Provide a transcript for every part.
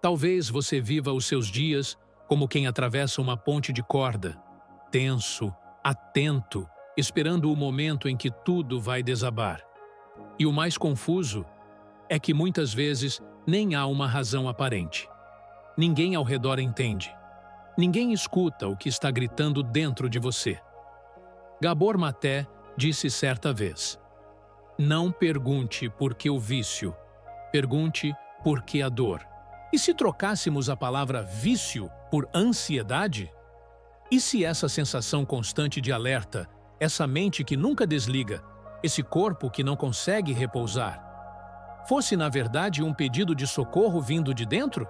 Talvez você viva os seus dias como quem atravessa uma ponte de corda, tenso, atento, esperando o momento em que tudo vai desabar. E o mais confuso é que muitas vezes nem há uma razão aparente. Ninguém ao redor entende. Ninguém escuta o que está gritando dentro de você. Gabor Maté disse certa vez: "Não pergunte por que o vício, pergunte por que a dor." E se trocássemos a palavra vício por ansiedade? E se essa sensação constante de alerta, essa mente que nunca desliga, esse corpo que não consegue repousar, fosse na verdade um pedido de socorro vindo de dentro?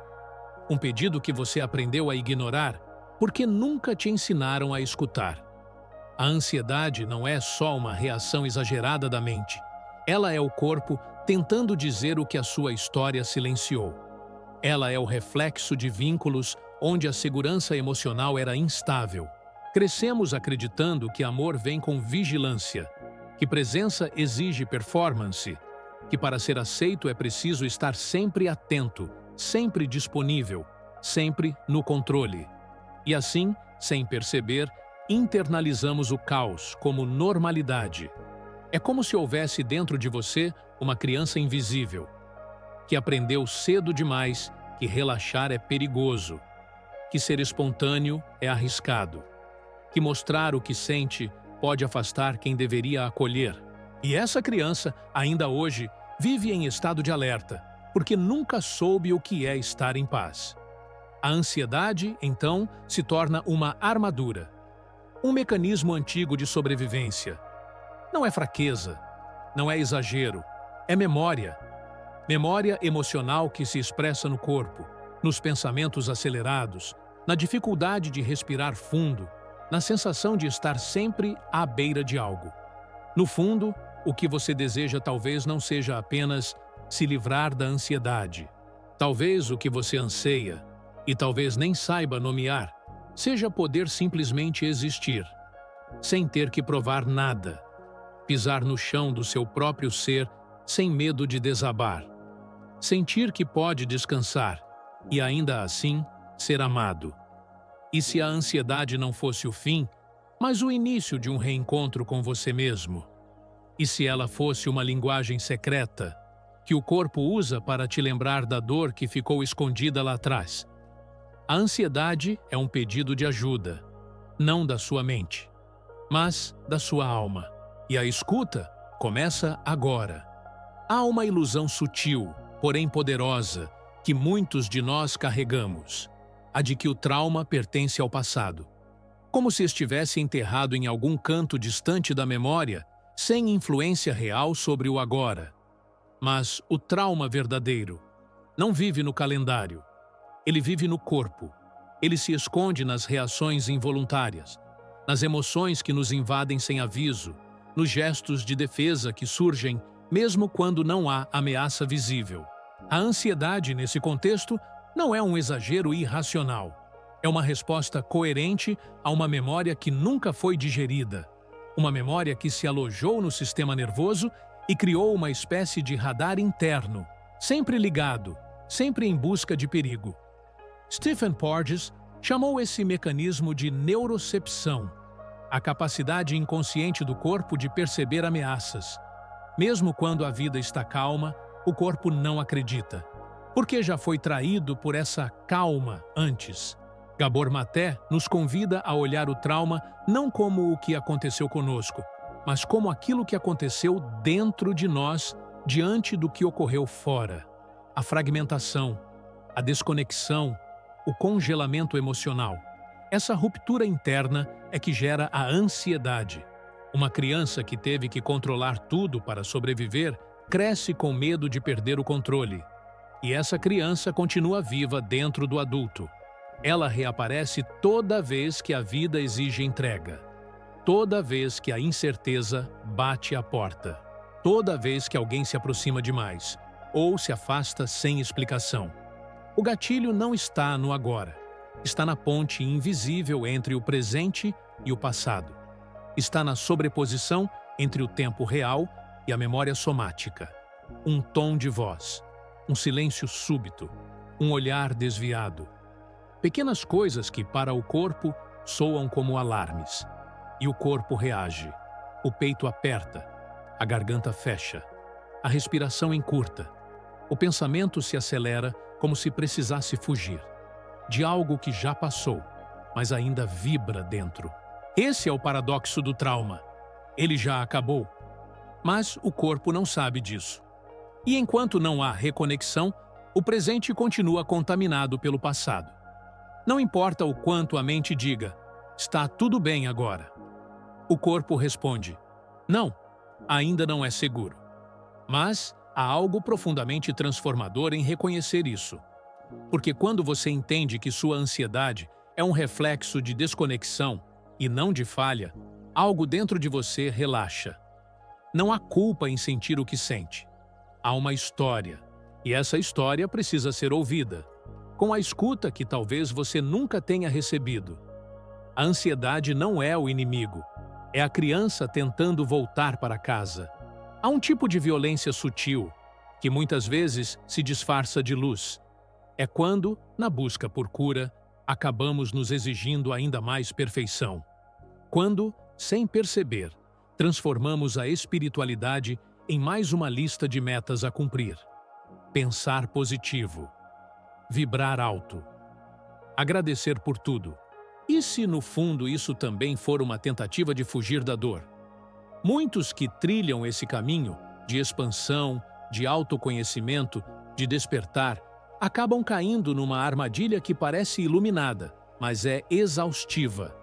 Um pedido que você aprendeu a ignorar porque nunca te ensinaram a escutar. A ansiedade não é só uma reação exagerada da mente. Ela é o corpo tentando dizer o que a sua história silenciou. Ela é o reflexo de vínculos onde a segurança emocional era instável. Crescemos acreditando que amor vem com vigilância, que presença exige performance, que para ser aceito é preciso estar sempre atento, sempre disponível, sempre no controle. E assim, sem perceber, internalizamos o caos como normalidade. É como se houvesse dentro de você uma criança invisível, que aprendeu cedo demais que relaxar é perigoso, que ser espontâneo é arriscado, que mostrar o que sente pode afastar quem deveria acolher. E essa criança, ainda hoje, vive em estado de alerta, porque nunca soube o que é estar em paz. A ansiedade, então, se torna uma armadura, um mecanismo antigo de sobrevivência. Não é fraqueza, não é exagero, é memória. Memória emocional que se expressa no corpo, nos pensamentos acelerados, na dificuldade de respirar fundo, na sensação de estar sempre à beira de algo. No fundo, o que você deseja talvez não seja apenas se livrar da ansiedade. Talvez o que você anseia, e talvez nem saiba nomear, seja poder simplesmente existir, sem ter que provar nada, pisar no chão do seu próprio ser sem medo de desabar. Sentir que pode descansar e, ainda assim, ser amado. E se a ansiedade não fosse o fim, mas o início de um reencontro com você mesmo? E se ela fosse uma linguagem secreta, que o corpo usa para te lembrar da dor que ficou escondida lá atrás? A ansiedade é um pedido de ajuda, não da sua mente, mas da sua alma. E a escuta começa agora. Há uma ilusão sutil, porém poderosa, que muitos de nós carregamos, a de que o trauma pertence ao passado, como se estivesse enterrado em algum canto distante da memória, sem influência real sobre o agora. Mas o trauma verdadeiro não vive no calendário, ele vive no corpo, ele se esconde nas reações involuntárias, nas emoções que nos invadem sem aviso, nos gestos de defesa que surgem mesmo quando não há ameaça visível. A ansiedade, nesse contexto, não é um exagero irracional. É uma resposta coerente a uma memória que nunca foi digerida. Uma memória que se alojou no sistema nervoso e criou uma espécie de radar interno, sempre ligado, sempre em busca de perigo. Stephen Porges chamou esse mecanismo de neurocepção, a capacidade inconsciente do corpo de perceber ameaças. Mesmo quando a vida está calma, o corpo não acredita, porque já foi traído por essa calma antes. Gabor Maté nos convida a olhar o trauma não como o que aconteceu conosco, mas como aquilo que aconteceu dentro de nós diante do que ocorreu fora. A fragmentação, a desconexão, o congelamento emocional. Essa ruptura interna é que gera a ansiedade. Uma criança que teve que controlar tudo para sobreviver cresce com medo de perder o controle. E essa criança continua viva dentro do adulto. Ela reaparece toda vez que a vida exige entrega. Toda vez que a incerteza bate à porta. Toda vez que alguém se aproxima demais ou se afasta sem explicação. O gatilho não está no agora. Está na ponte invisível entre o presente e o passado. Está na sobreposição entre o tempo real e a memória somática. Um tom de voz, um silêncio súbito, um olhar desviado. Pequenas coisas que, para o corpo, soam como alarmes. E o corpo reage. O peito aperta, a garganta fecha, a respiração encurta. O pensamento se acelera como se precisasse fugir de algo que já passou, mas ainda vibra dentro. Esse é o paradoxo do trauma. Ele já acabou, mas o corpo não sabe disso. E enquanto não há reconexão, o presente continua contaminado pelo passado. Não importa o quanto a mente diga, está tudo bem agora. O corpo responde, não, ainda não é seguro. Mas há algo profundamente transformador em reconhecer isso. Porque quando você entende que sua ansiedade é um reflexo de desconexão e não de falha, algo dentro de você relaxa. Não há culpa em sentir o que sente. Há uma história, e essa história precisa ser ouvida, com a escuta que talvez você nunca tenha recebido. A ansiedade não é o inimigo, é a criança tentando voltar para casa. Há um tipo de violência sutil, que muitas vezes se disfarça de luz. É quando, na busca por cura, acabamos nos exigindo ainda mais perfeição. Quando, sem perceber, transformamos a espiritualidade em mais uma lista de metas a cumprir. Pensar positivo. Vibrar alto. Agradecer por tudo. E se, no fundo, isso também for uma tentativa de fugir da dor? Muitos que trilham esse caminho de expansão, de autoconhecimento, de despertar, acabam caindo numa armadilha que parece iluminada, mas é exaustiva.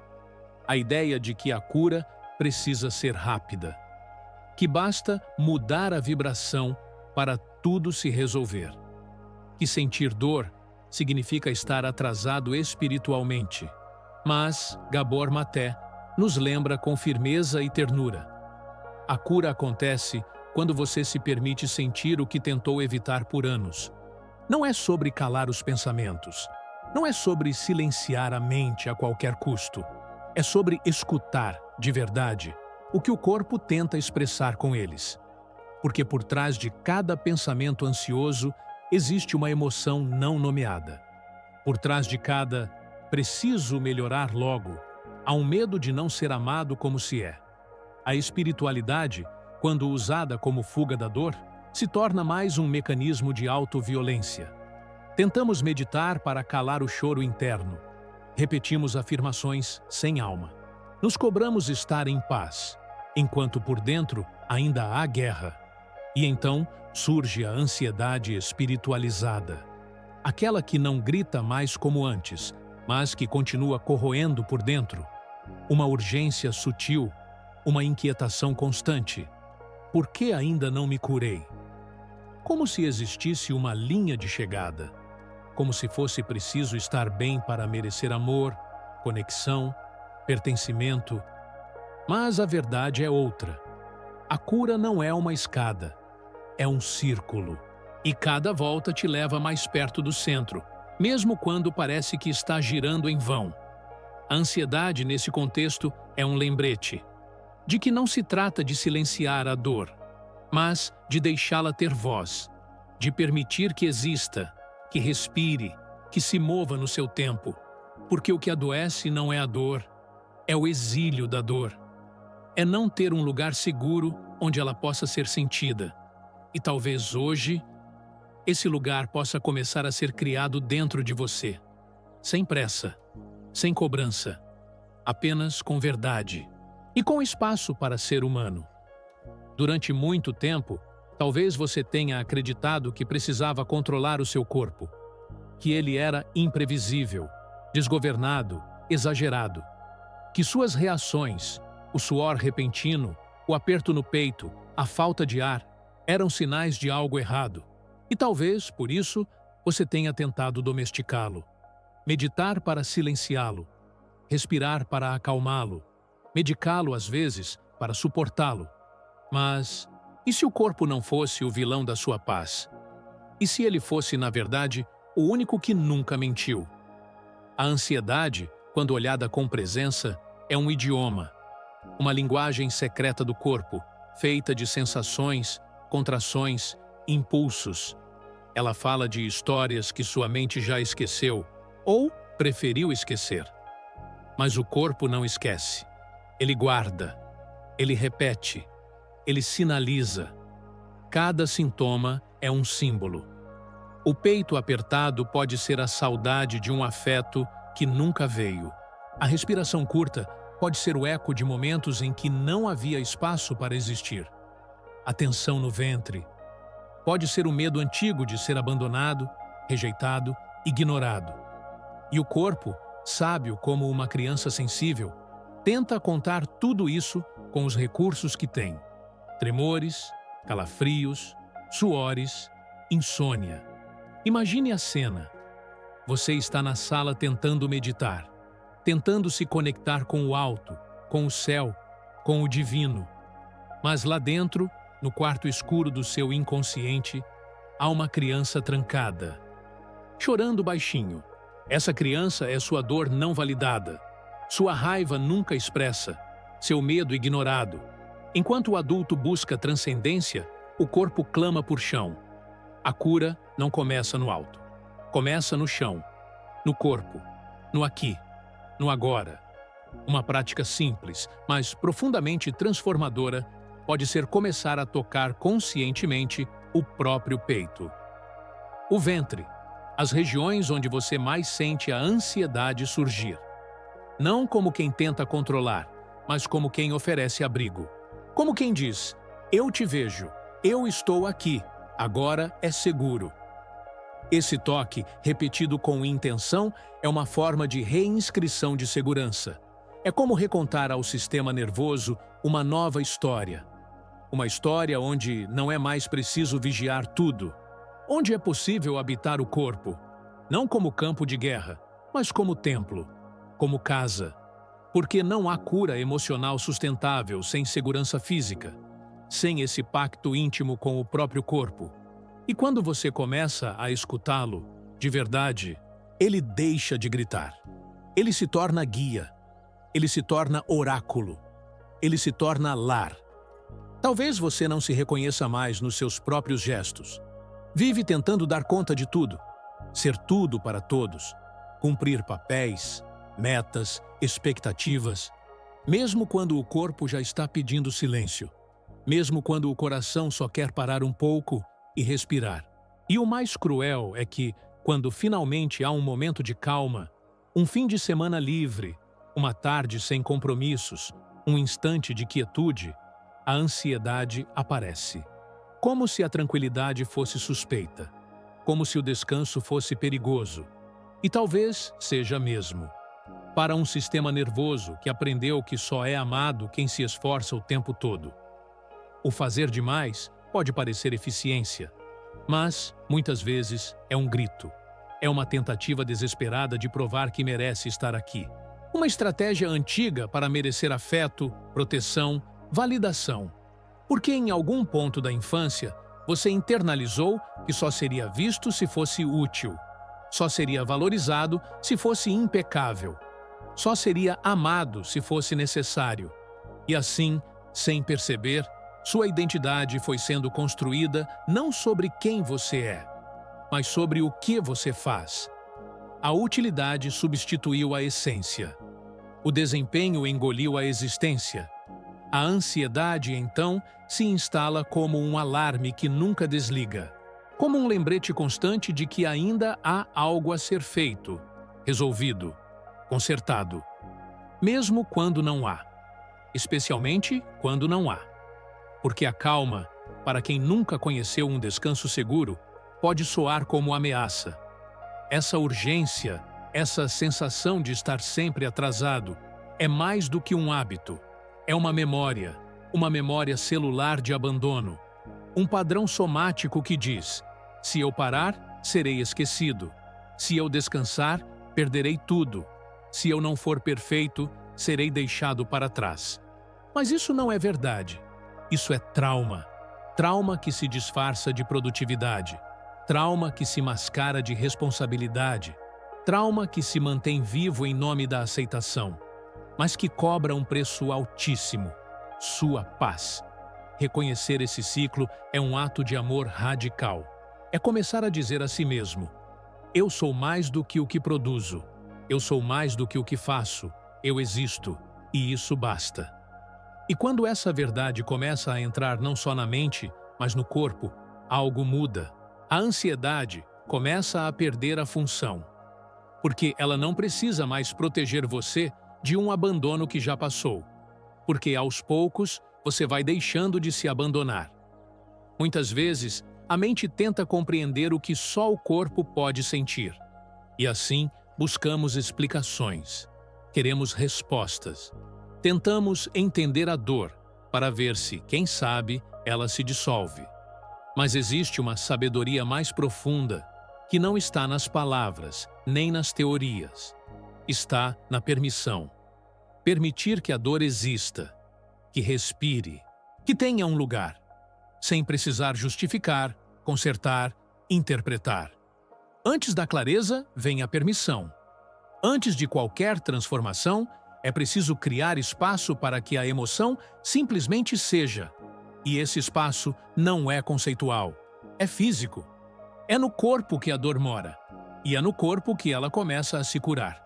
A ideia de que a cura precisa ser rápida, que basta mudar a vibração para tudo se resolver, que sentir dor significa estar atrasado espiritualmente. Mas Gabor Maté nos lembra com firmeza e ternura. A cura acontece quando você se permite sentir o que tentou evitar por anos. Não é sobre calar os pensamentos. Não é sobre silenciar a mente a qualquer custo. É sobre escutar, de verdade, o que o corpo tenta expressar com eles. Porque por trás de cada pensamento ansioso existe uma emoção não nomeada. Por trás de cada preciso melhorar logo, há um medo de não ser amado como se é. A espiritualidade, quando usada como fuga da dor, se torna mais um mecanismo de autoviolência. Tentamos meditar para calar o choro interno. Repetimos afirmações sem alma. Nos cobramos estar em paz, enquanto por dentro ainda há guerra. E então surge a ansiedade espiritualizada. Aquela que não grita mais como antes, mas que continua corroendo por dentro. Uma urgência sutil, uma inquietação constante. Por que ainda não me curei? Como se existisse uma linha de chegada. Como se fosse preciso estar bem para merecer amor, conexão, pertencimento. Mas a verdade é outra. A cura não é uma escada, é um círculo. E cada volta te leva mais perto do centro, mesmo quando parece que está girando em vão. A ansiedade, nesse contexto, é um lembrete de que não se trata de silenciar a dor, mas de deixá-la ter voz, de permitir que exista, que respire, que se mova no seu tempo, porque o que adoece não é a dor, é o exílio da dor. É não ter um lugar seguro onde ela possa ser sentida. E talvez hoje, esse lugar possa começar a ser criado dentro de você, sem pressa, sem cobrança, apenas com verdade e com espaço para ser humano. Durante muito tempo, talvez você tenha acreditado que precisava controlar o seu corpo, que ele era imprevisível, desgovernado, exagerado, que suas reações, o suor repentino, o aperto no peito, a falta de ar, eram sinais de algo errado. E talvez, por isso, você tenha tentado domesticá-lo, meditar para silenciá-lo, respirar para acalmá-lo, medicá-lo às vezes para suportá-lo. Mas e se o corpo não fosse o vilão da sua paz? E se ele fosse, na verdade, o único que nunca mentiu? A ansiedade, quando olhada com presença, é um idioma, uma linguagem secreta do corpo, feita de sensações, contrações, impulsos. Ela fala de histórias que sua mente já esqueceu ou preferiu esquecer. Mas o corpo não esquece. Ele guarda, ele repete, ele sinaliza. Cada sintoma é um símbolo. O peito apertado pode ser a saudade de um afeto que nunca veio. A respiração curta pode ser o eco de momentos em que não havia espaço para existir. A tensão no ventre pode ser o medo antigo de ser abandonado, rejeitado, ignorado. E o corpo, sábio como uma criança sensível, tenta contar tudo isso com os recursos que tem: tremores, calafrios, suores, insônia. Imagine a cena. Você está na sala tentando meditar, tentando se conectar com o alto, com o céu, com o divino. Mas lá dentro, no quarto escuro do seu inconsciente, há uma criança trancada, chorando baixinho. Essa criança é sua dor não validada, sua raiva nunca expressa, seu medo ignorado. Enquanto o adulto busca transcendência, o corpo clama por chão. A cura não começa no alto. Começa no chão, no corpo, no aqui, no agora. Uma prática simples, mas profundamente transformadora, pode ser começar a tocar conscientemente o próprio peito. O ventre, as regiões onde você mais sente a ansiedade surgir. Não como quem tenta controlar, mas como quem oferece abrigo. Como quem diz: eu te vejo, eu estou aqui, agora é seguro. Esse toque, repetido com intenção, é uma forma de reinscrição de segurança. É como recontar ao sistema nervoso uma nova história. Uma história onde não é mais preciso vigiar tudo. Onde é possível habitar o corpo, não como campo de guerra, mas como templo, como casa. Porque não há cura emocional sustentável sem segurança física, sem esse pacto íntimo com o próprio corpo. E quando você começa a escutá-lo, de verdade, ele deixa de gritar. Ele se torna guia. Ele se torna oráculo. Ele se torna lar. Talvez você não se reconheça mais nos seus próprios gestos. Vive tentando dar conta de tudo, ser tudo para todos, cumprir papéis, metas, expectativas, mesmo quando o corpo já está pedindo silêncio, mesmo quando o coração só quer parar um pouco e respirar. E o mais cruel é que, quando finalmente há um momento de calma, um fim de semana livre, uma tarde sem compromissos, um instante de quietude, a ansiedade aparece. Como se a tranquilidade fosse suspeita, como se o descanso fosse perigoso. E talvez seja mesmo. Para um sistema nervoso que aprendeu que só é amado quem se esforça o tempo todo. O fazer demais pode parecer eficiência, mas, muitas vezes, é um grito. É uma tentativa desesperada de provar que merece estar aqui. Uma estratégia antiga para merecer afeto, proteção, validação. Porque em algum ponto da infância, você internalizou que só seria visto se fosse útil, só seria valorizado se fosse impecável, só seria amado se fosse necessário. E assim, sem perceber, sua identidade foi sendo construída não sobre quem você é, mas sobre o que você faz. A utilidade substituiu a essência. O desempenho engoliu a existência. A ansiedade, então, se instala como um alarme que nunca desliga, como um lembrete constante de que ainda há algo a ser feito, resolvido, consertado, mesmo quando não há, especialmente quando não há. Porque a calma, para quem nunca conheceu um descanso seguro, pode soar como ameaça. Essa urgência, essa sensação de estar sempre atrasado, é mais do que um hábito. É uma memória celular de abandono, um padrão somático que diz: se eu parar, serei esquecido. Se eu descansar, perderei tudo. Se eu não for perfeito, serei deixado para trás. Mas isso não é verdade. Isso é trauma. Trauma que se disfarça de produtividade. Trauma que se mascara de responsabilidade. Trauma que se mantém vivo em nome da aceitação, mas que cobra um preço altíssimo: sua paz. Reconhecer esse ciclo é um ato de amor radical. É começar a dizer a si mesmo: eu sou mais do que o que produzo. Eu sou mais do que o que faço. Eu existo. E isso basta. E quando essa verdade começa a entrar não só na mente, mas no corpo, algo muda. A ansiedade começa a perder a função, porque ela não precisa mais proteger você de um abandono que já passou, porque aos poucos você vai deixando de se abandonar. Muitas vezes, a mente tenta compreender o que só o corpo pode sentir. E assim, buscamos explicações. Queremos respostas. Tentamos entender a dor para ver se, quem sabe, ela se dissolve. Mas existe uma sabedoria mais profunda que não está nas palavras, nem nas teorias. Está na permissão. Permitir que a dor exista, que respire, que tenha um lugar, sem precisar justificar, consertar, interpretar. Antes da clareza, vem a permissão. Antes de qualquer transformação, é preciso criar espaço para que a emoção simplesmente seja. E esse espaço não é conceitual, é físico. É no corpo que a dor mora, e é no corpo que ela começa a se curar.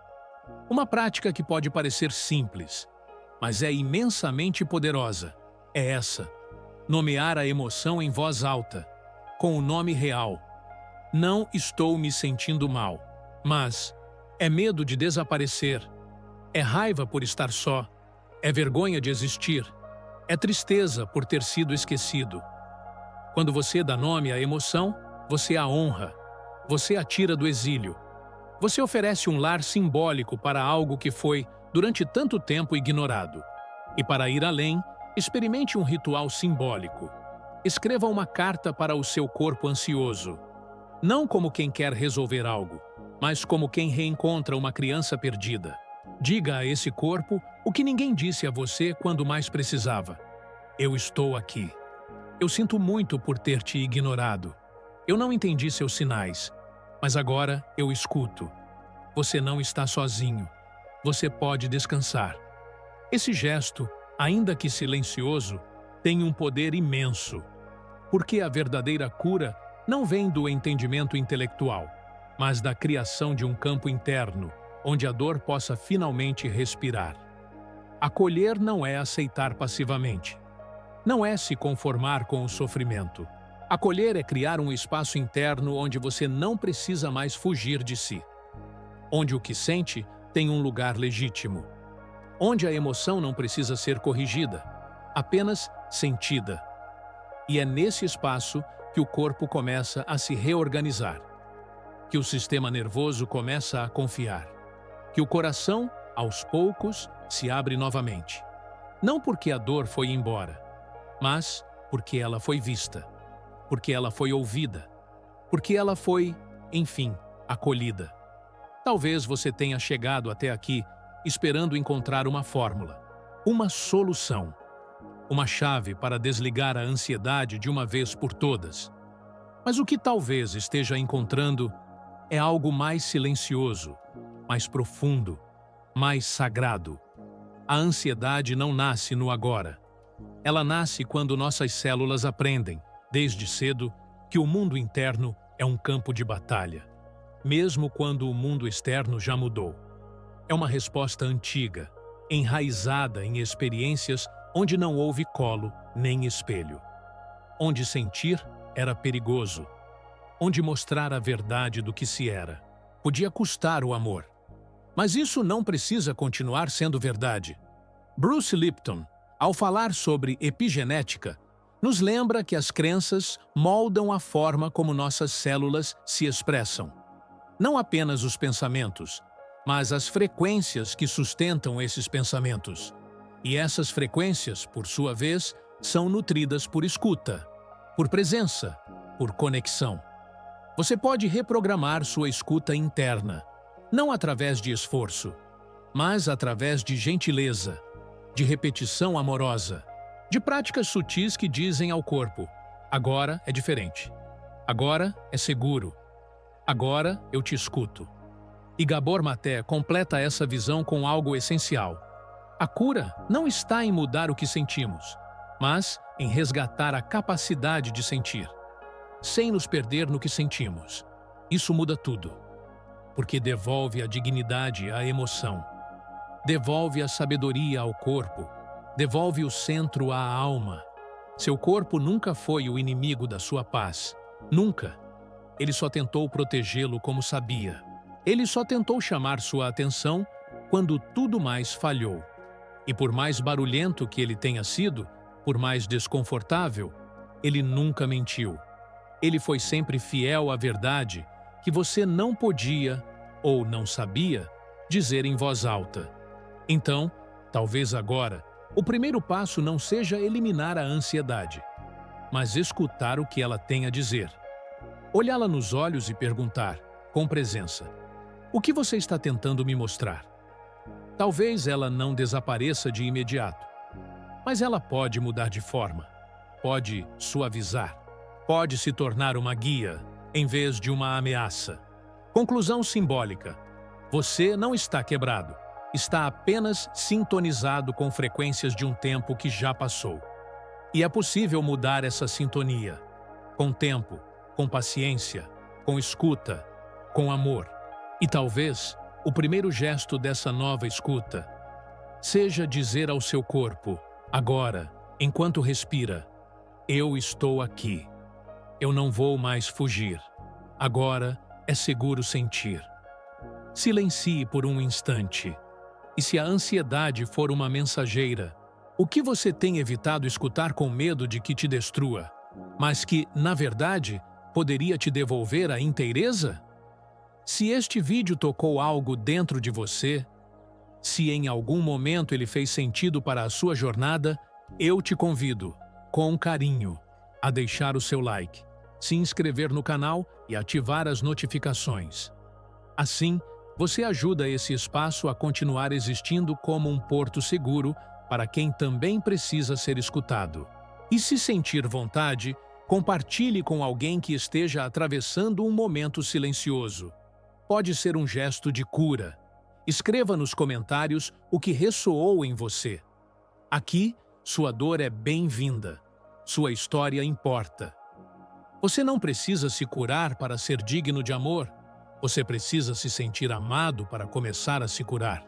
Uma prática que pode parecer simples, mas é imensamente poderosa. É essa: nomear a emoção em voz alta, com o nome real. Não estou me sentindo mal, mas é medo de desaparecer, é raiva por estar só, é vergonha de existir, é tristeza por ter sido esquecido. Quando você dá nome à emoção, você a honra, você a tira do exílio. Você oferece um lar simbólico para algo que foi, durante tanto tempo, ignorado. E para ir além, experimente um ritual simbólico. Escreva uma carta para o seu corpo ansioso. Não como quem quer resolver algo, mas como quem reencontra uma criança perdida. Diga a esse corpo o que ninguém disse a você quando mais precisava. Eu estou aqui. Eu sinto muito por ter te ignorado. Eu não entendi seus sinais, mas agora eu escuto. Você não está sozinho. Você pode descansar. Esse gesto, ainda que silencioso, tem um poder imenso, porque a verdadeira cura não vem do entendimento intelectual, mas da criação de um campo interno, onde a dor possa finalmente respirar. Acolher não é aceitar passivamente. Não é se conformar com o sofrimento. Acolher é criar um espaço interno onde você não precisa mais fugir de si. Onde o que sente tem um lugar legítimo. Onde a emoção não precisa ser corrigida, apenas sentida. E é nesse espaço que o corpo começa a se reorganizar, que o sistema nervoso começa a confiar, que o coração, aos poucos, se abre novamente. Não porque a dor foi embora, mas porque ela foi vista, porque ela foi ouvida, porque ela foi, enfim, acolhida. Talvez você tenha chegado até aqui esperando encontrar uma fórmula, uma solução, uma chave para desligar a ansiedade de uma vez por todas. Mas o que talvez esteja encontrando é algo mais silencioso, mais profundo, mais sagrado. A ansiedade não nasce no agora. Ela nasce quando nossas células aprendem, desde cedo, que o mundo interno é um campo de batalha, mesmo quando o mundo externo já mudou. É uma resposta antiga, enraizada em experiências onde não houve colo nem espelho. Onde sentir era perigoso. Onde mostrar a verdade do que se era podia custar o amor. Mas isso não precisa continuar sendo verdade. Bruce Lipton, ao falar sobre epigenética, nos lembra que as crenças moldam a forma como nossas células se expressam. Não apenas os pensamentos, mas as frequências que sustentam esses pensamentos. E essas frequências, por sua vez, são nutridas por escuta, por presença, por conexão. Você pode reprogramar sua escuta interna, não através de esforço, mas através de gentileza, de repetição amorosa, de práticas sutis que dizem ao corpo: agora é diferente, agora é seguro, agora eu te escuto. E Gabor Maté completa essa visão com algo essencial. A cura não está em mudar o que sentimos, mas em resgatar a capacidade de sentir. sem nos perder no que sentimos. Isso muda tudo, porque devolve a dignidade à emoção, devolve a sabedoria ao corpo, devolve o centro à alma. Seu corpo nunca foi o inimigo da sua paz. Nunca. Ele só tentou protegê-lo como sabia. Ele só tentou chamar sua atenção quando tudo mais falhou. E por mais barulhento que ele tenha sido, por mais desconfortável, ele nunca mentiu. Ele foi sempre fiel à verdade que você não podia, ou não sabia, dizer em voz alta. Então, talvez agora, o primeiro passo não seja eliminar a ansiedade, mas escutar o que ela tem a dizer. Olhá-la nos olhos e perguntar, com presença, o que você está tentando me mostrar? Talvez ela não desapareça de imediato, mas ela pode mudar de forma, pode suavizar, pode se tornar uma guia em vez de uma ameaça. Conclusão simbólica. Você não está quebrado, está apenas sintonizado com frequências de um tempo que já passou. E é possível mudar essa sintonia, com tempo, com paciência, com escuta, com amor. E talvez o primeiro gesto dessa nova escuta seja dizer ao seu corpo, agora, enquanto respira, eu estou aqui. Eu não vou mais fugir. Agora é seguro sentir. Silencie por um instante. E se a ansiedade for uma mensageira, o que você tem evitado escutar com medo de que te destrua, mas que, na verdade, poderia te devolver a inteireza? Se este vídeo tocou algo dentro de você, se em algum momento ele fez sentido para a sua jornada, eu te convido, com carinho, a deixar o seu like, se inscrever no canal e ativar as notificações. Assim, você ajuda esse espaço a continuar existindo como um porto seguro para quem também precisa ser escutado. E se sentir vontade, compartilhe com alguém que esteja atravessando um momento silencioso. Pode ser um gesto de cura. Escreva nos comentários o que ressoou em você. Aqui, sua dor é bem-vinda. Sua história importa. Você não precisa se curar para ser digno de amor. Você precisa se sentir amado para começar a se curar.